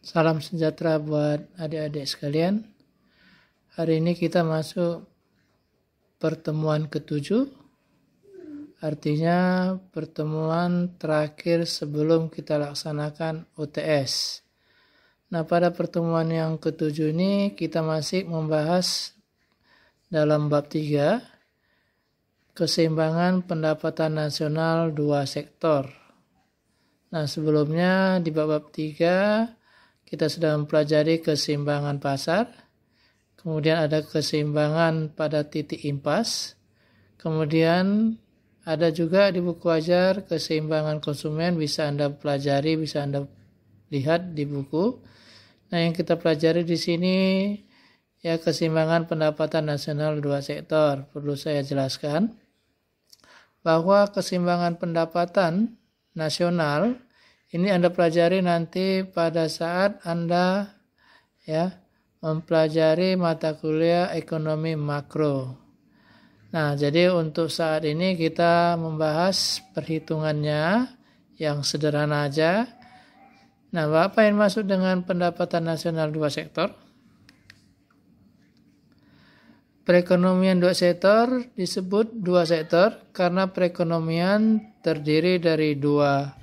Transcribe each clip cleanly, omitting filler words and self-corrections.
Salam sejahtera buat adik-adik sekalian. Hari ini kita masuk pertemuan ke-7. Artinya pertemuan terakhir sebelum kita laksanakan UTS. Nah, pada pertemuan yang ke-7 ini kita masih membahas dalam bab 3, keseimbangan pendapatan nasional dua sektor. Nah, sebelumnya di bab 3 kita sudah mempelajari keseimbangan pasar, kemudian ada keseimbangan pada titik impas, kemudian ada juga di buku ajar keseimbangan konsumen, bisa Anda pelajari, bisa Anda lihat di buku. Nah, yang kita pelajari di sini ya keseimbangan pendapatan nasional dua sektor. Perlu saya jelaskan bahwa keseimbangan pendapatan nasional ini Anda pelajari nanti pada saat Anda mempelajari mata kuliah ekonomi makro. Nah, jadi untuk saat ini kita membahas perhitungannya yang sederhana aja. Nah, apa yang masuk dengan pendapatan nasional dua sektor? Perekonomian dua sektor disebut dua sektor karena perekonomian terdiri dari dua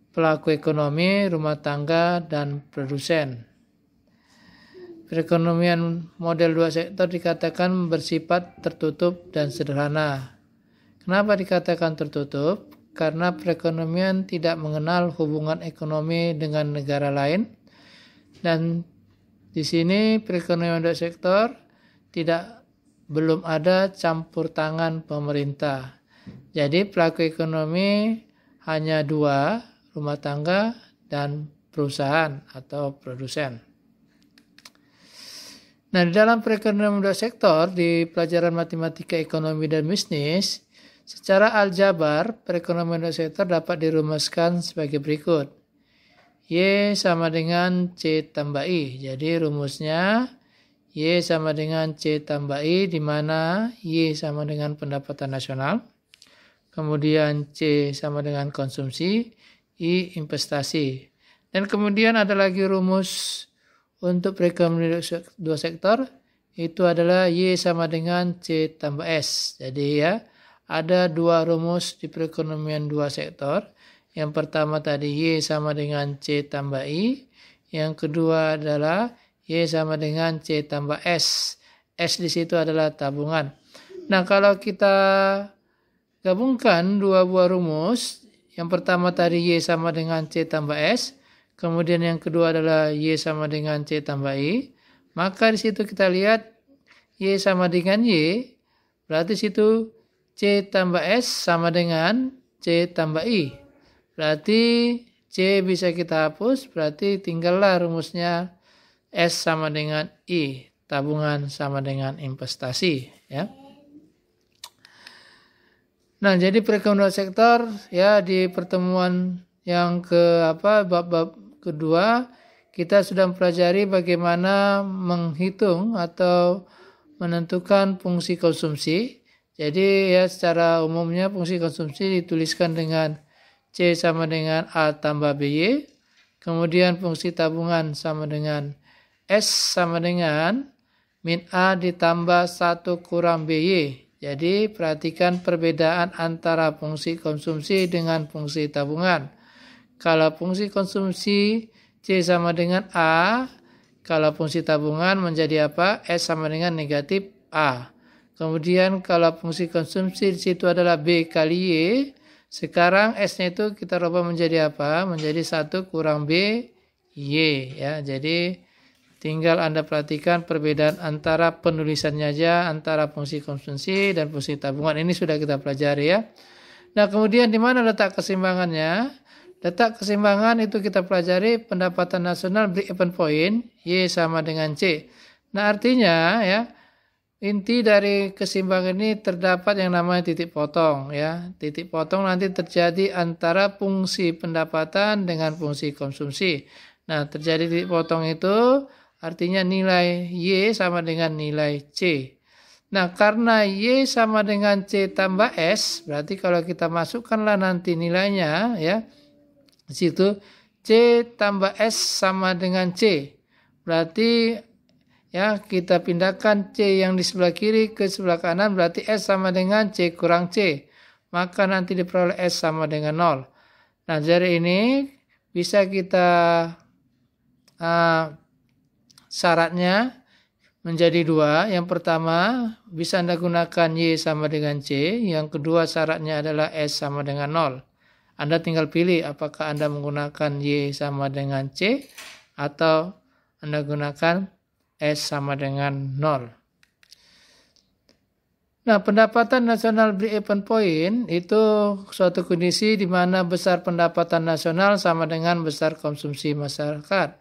pelaku ekonomi, rumah tangga, dan produsen. Perekonomian model dua sektor dikatakan bersifat tertutup dan sederhana. Kenapa dikatakan tertutup? Karena perekonomian tidak mengenal hubungan ekonomi dengan negara lain. Dan di sini perekonomian dua sektor belum ada campur tangan pemerintah. Jadi pelaku ekonomi hanya dua, rumah tangga dan perusahaan atau produsen. Nah, di dalam perekonomian dua sektor di pelajaran matematika ekonomi dan bisnis, secara aljabar perekonomian dua sektor dapat dirumuskan sebagai berikut. Y sama dengan C tambah I. Jadi rumusnya Y sama dengan C tambah I, di mana Y sama dengan pendapatan nasional. Kemudian C sama dengan konsumsi, I investasi. Dan kemudian ada lagi rumus untuk perekonomian dua sektor, itu adalah Y sama dengan C tambah S. Jadi ada dua rumus di perekonomian dua sektor. Yang pertama tadi Y sama dengan C tambah I. Yang kedua adalah Y sama dengan C tambah S. S di situ adalah tabungan. Nah, kalau kita gabungkan dua buah rumus, yang pertama tadi Y sama dengan C tambah S, kemudian yang kedua adalah Y sama dengan C tambah I, maka di situ kita lihat Y sama dengan Y, berarti situ C tambah S sama dengan C tambah I. Berarti C bisa kita hapus, berarti tinggallah rumusnya S sama dengan I, tabungan sama dengan investasi, ya. Nah, jadi perekonomian sektor di pertemuan yang bab kedua kita sudah mempelajari bagaimana menghitung atau menentukan fungsi konsumsi. Jadi secara umumnya fungsi konsumsi dituliskan dengan C sama dengan A tambah BY. Kemudian fungsi tabungan sama dengan S sama dengan min A ditambah 1 kurang BY. Jadi perhatikan perbedaan antara fungsi konsumsi dengan fungsi tabungan. Kalau fungsi konsumsi C sama dengan A, kalau fungsi tabungan menjadi apa? S sama dengan negatif A. Kemudian kalau fungsi konsumsi di situ adalah B kali Y, sekarang S-nya itu kita rubah menjadi apa? Menjadi 1 kurang B, Y. Ya, jadi tinggal Anda perhatikan perbedaan antara penulisannya aja, antara fungsi konsumsi dan fungsi tabungan. Ini sudah kita pelajari ya. Nah, kemudian di mana letak keseimbangannya? Letak keseimbangan itu kita pelajari pendapatan nasional break-even point, Y sama dengan C. Nah, artinya inti dari keseimbangan ini terdapat yang namanya titik potong ya. Titik potong nanti terjadi antara fungsi pendapatan dengan fungsi konsumsi. Nah, terjadi titik potong itu artinya nilai Y sama dengan nilai C. Nah, karena Y sama dengan C tambah S, berarti kalau kita masukkanlah nanti nilainya di situ C C tambah S sama dengan C. Berarti ya kita pindahkan C yang di sebelah kiri ke sebelah kanan, berarti S sama dengan C kurang C. Maka nanti diperoleh S sama dengan 0. Nah dari ini bisa kita syaratnya menjadi 2. Yang pertama bisa Anda gunakan Y sama dengan C. Yang kedua syaratnya adalah S sama dengan 0. Anda tinggal pilih apakah Anda menggunakan Y sama dengan C atau Anda gunakan S sama dengan 0. Nah, pendapatan nasional break-even point itu suatu kondisi di mana besar pendapatan nasional sama dengan besar konsumsi masyarakat.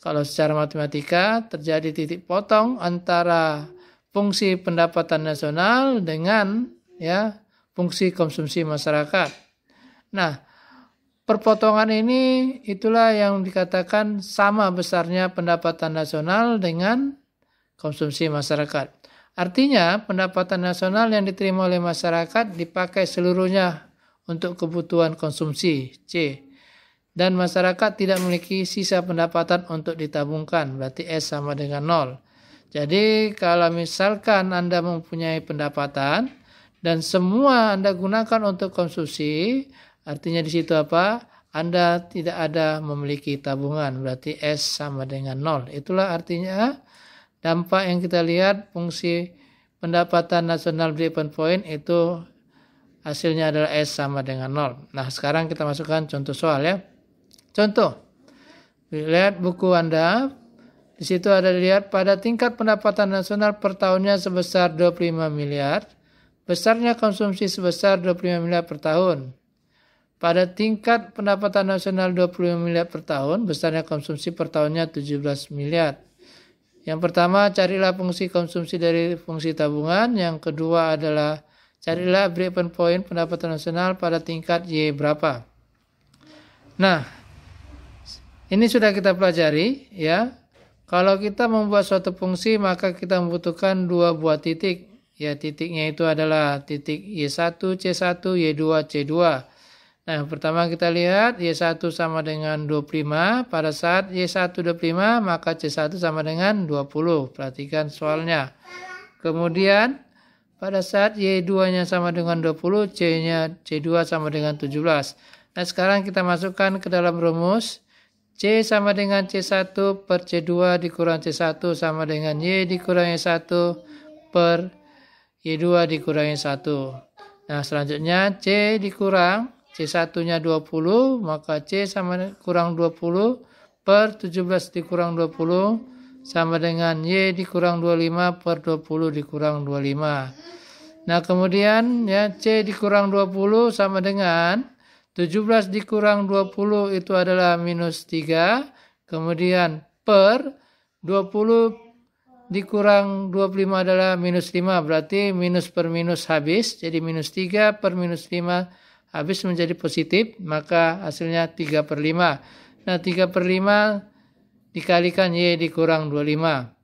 Kalau secara matematika terjadi titik potong antara fungsi pendapatan nasional dengan ya fungsi konsumsi masyarakat. Nah, perpotongan ini itulah yang dikatakan sama besarnya pendapatan nasional dengan konsumsi masyarakat. Artinya pendapatan nasional yang diterima oleh masyarakat dipakai seluruhnya untuk kebutuhan konsumsi C. Dan masyarakat tidak memiliki sisa pendapatan untuk ditabungkan, berarti S sama dengan 0. Jadi kalau misalkan Anda mempunyai pendapatan dan semua Anda gunakan untuk konsumsi, artinya di situ apa? Anda tidak ada memiliki tabungan, berarti S sama dengan 0. Itulah artinya dampak yang kita lihat fungsi pendapatan nasional break-even point itu hasilnya adalah S sama dengan 0. Nah sekarang kita masukkan contoh soal ya. Contoh, lihat buku Anda, di situ ada dilihat pada tingkat pendapatan nasional per tahunnya sebesar 25 miliar, besarnya konsumsi sebesar 25 miliar per tahun. Pada tingkat pendapatan nasional 25 miliar per tahun, besarnya konsumsi per tahunnya 17 miliar. Yang pertama, carilah fungsi konsumsi dari fungsi tabungan. Yang kedua adalah carilah break-even point pendapatan nasional pada tingkat Y berapa. Nah, ini sudah kita pelajari ya. Kalau kita membuat suatu fungsi maka kita membutuhkan 2 buah titik. Ya, titiknya itu adalah titik Y1, C1, Y2, C2. Nah, yang pertama kita lihat Y1 sama dengan 25. Pada saat Y1 25 maka C1 sama dengan 20. Perhatikan soalnya. Kemudian pada saat Y2-nya sama dengan 20, C2 sama dengan 17. Nah, sekarang kita masukkan ke dalam rumus. C sama dengan C1 per C2 dikurang C1 sama dengan Y dikurang Y1 per Y2 dikurang Y1. Nah, selanjutnya C dikurang C1-nya 20, maka C sama kurang 20 per 17 dikurang 20 sama dengan Y dikurang 25 per 20 dikurang 25. Nah, kemudian ya C dikurang 20 sama dengan 17 dikurang 20 itu adalah minus 3. Kemudian per 20 dikurang 25 adalah minus 5. Berarti minus per minus habis. Jadi minus 3 per minus 5 habis menjadi positif, maka hasilnya 3 per 5. Nah, 3 per 5 dikalikan Y dikurang 25.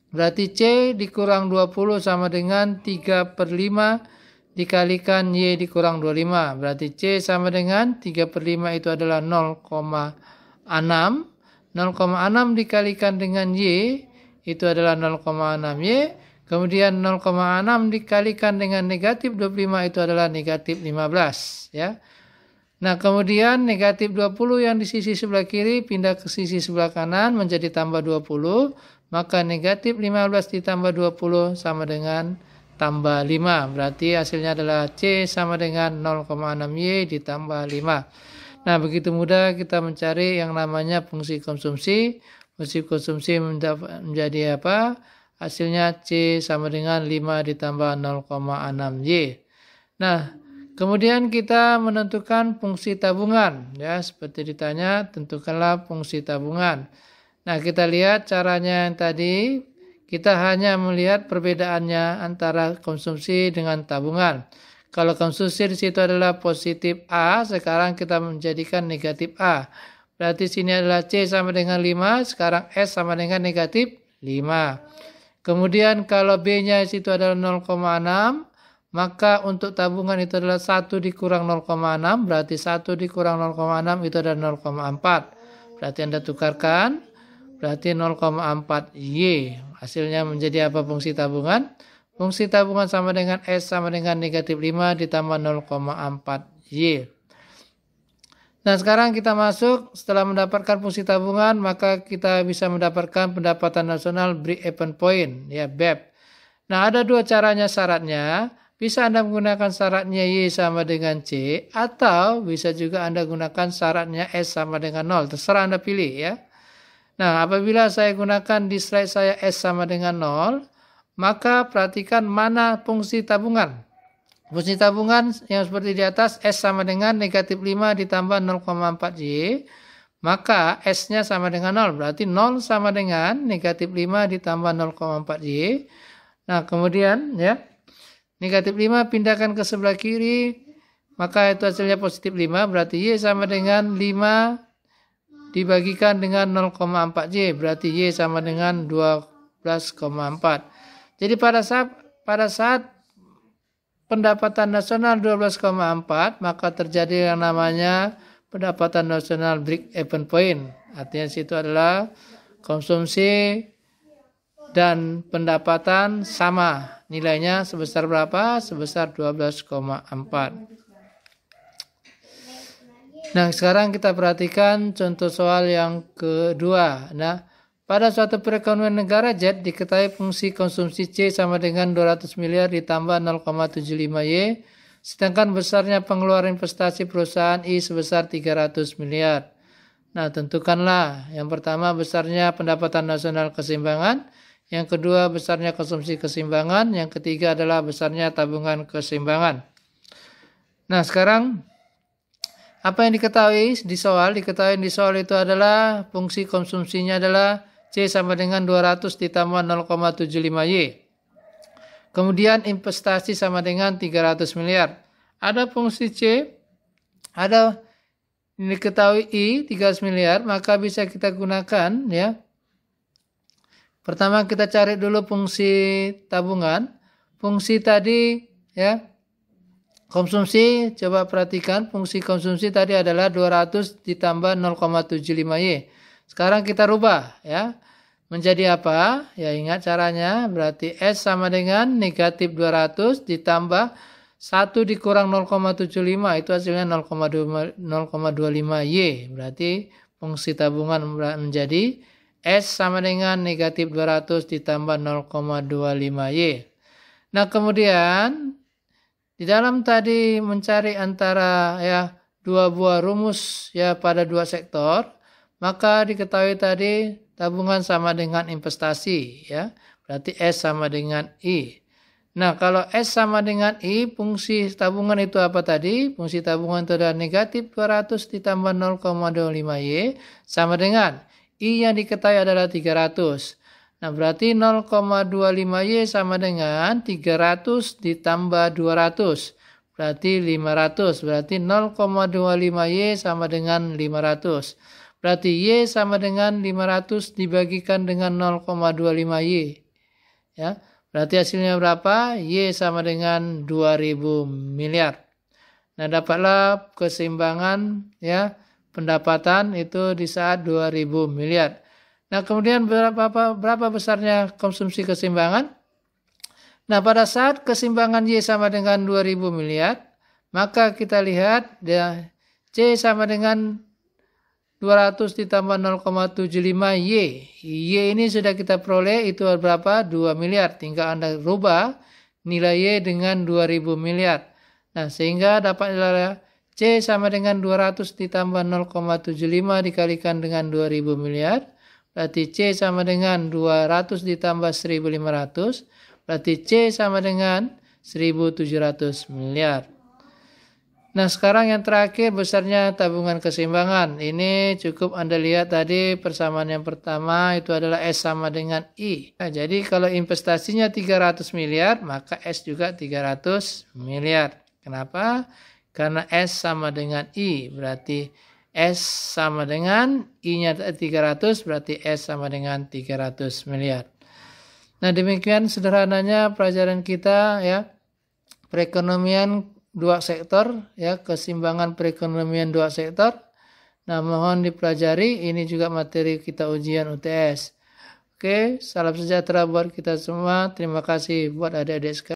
Berarti C dikurang 20 sama dengan 3 per 5 dikalikan Y dikurang 25. Berarti C sama dengan 3 per 5 itu adalah 0,6. 0,6 dikalikan dengan Y itu adalah 0,6 Y. Kemudian 0,6 dikalikan dengan negatif 25 itu adalah negatif 15. Ya. Nah, kemudian negatif 20 yang di sisi sebelah kiri pindah ke sisi sebelah kanan menjadi tambah 20. Maka negatif 15 ditambah 20 sama dengan tambah 5. Berarti hasilnya adalah C sama dengan 0,6 Y ditambah 5. Nah, begitu mudah kita mencari yang namanya fungsi konsumsi. Fungsi konsumsi menjadi apa? Hasilnya C sama dengan 5 ditambah 0,6 Y. Nah, kemudian kita menentukan fungsi tabungan. Ya, seperti ditanya, tentukanlah fungsi tabungan. Nah, kita lihat caranya yang tadi. Kita hanya melihat perbedaannya antara konsumsi dengan tabungan. Kalau konsumsi di situ adalah positif A, sekarang kita menjadikan negatif A. Berarti sini adalah C sama dengan 5, sekarang S sama dengan negatif 5. Kemudian kalau B-nya situ adalah 0,6, maka untuk tabungan itu adalah 1 dikurang 0,6, berarti 1 dikurang 0,6 itu adalah 0,4. Berarti Anda tukarkan, berarti 0,4 Y. Hasilnya menjadi apa fungsi tabungan? Fungsi tabungan sama dengan S sama dengan negatif 5 ditambah 0,4 Y. Nah sekarang kita masuk, setelah mendapatkan fungsi tabungan, maka kita bisa mendapatkan pendapatan nasional break even point, ya BEP. Nah ada dua caranya syaratnya. Bisa Anda menggunakan syaratnya Y sama dengan C, atau bisa juga Anda gunakan syaratnya S sama dengan 0. Terserah Anda pilih ya. Nah apabila saya gunakan di slide saya S sama dengan 0, maka perhatikan mana fungsi tabungan. Fungsi tabungan yang seperti di atas, S sama dengan negatif 5 ditambah 0,4 Y, maka S-nya sama dengan 0. Berarti 0 sama dengan negatif 5 ditambah 0,4 Y. Nah kemudian ya, negatif 5 pindahkan ke sebelah kiri, maka itu hasilnya positif 5. Berarti Y sama dengan 5 dibagikan dengan 0,4 Y. Berarti Y sama dengan 12,4. Jadi pada saat pendapatan nasional 12,4, maka terjadi yang namanya pendapatan nasional break even point. Artinya situ adalah konsumsi dan pendapatan sama. Nilainya sebesar berapa? Sebesar 12,4. Nah, sekarang kita perhatikan contoh soal yang kedua. Nah, pada suatu perekonomian negara Z diketahui fungsi konsumsi C sama dengan 200 miliar ditambah 0,75 Y, sedangkan besarnya pengeluaran investasi perusahaan I sebesar 300 miliar. Nah, tentukanlah yang pertama besarnya pendapatan nasional keseimbangan, yang kedua besarnya konsumsi keseimbangan, yang ketiga adalah besarnya tabungan keseimbangan. Nah, sekarang apa yang diketahui di soal? Diketahui di soal itu adalah fungsi konsumsinya adalah C sama dengan 200 ditambah 0,75 Y. Kemudian investasi sama dengan 300 miliar. Ada fungsi C, ada ini diketahui I 300 miliar, maka bisa kita gunakan ya. Pertama kita cari dulu fungsi tabungan. Fungsi tadi ya, konsumsi, coba perhatikan fungsi konsumsi tadi adalah 200 ditambah 0,75 Y. Sekarang kita rubah ya. Menjadi apa? Ya ingat caranya, berarti S sama dengan negatif 200 ditambah 1 dikurang 0,75, itu hasilnya 0,25 Y. Berarti fungsi tabungan menjadi S sama dengan negatif 200 ditambah 0,25 Y. Nah kemudian di dalam tadi mencari antara ya dua buah rumus ya pada dua sektor, maka diketahui tadi tabungan sama dengan investasi ya. Berarti S sama dengan I. Nah, kalau S sama dengan I, fungsi tabungan itu apa tadi? Fungsi tabungan itu adalah negatif 200 ditambah 0,25 Y sama dengan I yang diketahui adalah 300. Nah, berarti 0,25 Y sama dengan 300 ditambah 200. Berarti 500. Berarti 0,25 Y sama dengan 500. Berarti Y sama dengan 500 dibagikan dengan 0,25 Y. Ya, berarti hasilnya berapa? Y sama dengan 2000 miliar. Nah, dapatlah keseimbangan ya, pendapatan itu di saat 2000 miliar. Nah, kemudian berapa besarnya konsumsi keseimbangan? Nah, pada saat keseimbangan Y sama dengan 2000 miliar, maka kita lihat ya, C sama dengan 200 ditambah 0,75 Y. Y ini sudah kita peroleh itu berapa? 2 miliar. Tinggal Anda rubah nilai Y dengan 2000 miliar. Nah, sehingga dapat C sama dengan 200 ditambah 0,75 dikalikan dengan 2000 miliar. Berarti C sama dengan 200 ditambah 1500. Berarti C sama dengan 1700 miliar. Nah, sekarang yang terakhir besarnya tabungan keseimbangan. Ini cukup Anda lihat tadi persamaan yang pertama itu adalah S sama dengan I. Nah, jadi kalau investasinya 300 miliar, maka S juga 300 miliar. Kenapa? Karena S sama dengan I. Berarti S sama dengan I-nya 300, berarti S sama dengan 300 miliar. Nah, demikian sederhananya pelajaran kita ya. perekonomian dua sektor, ya, keseimbangan perekonomian dua sektor. Nah, mohon dipelajari, ini juga materi kita ujian UTS. Oke, salam sejahtera buat kita semua. Terima kasih buat adik-adik sekalian.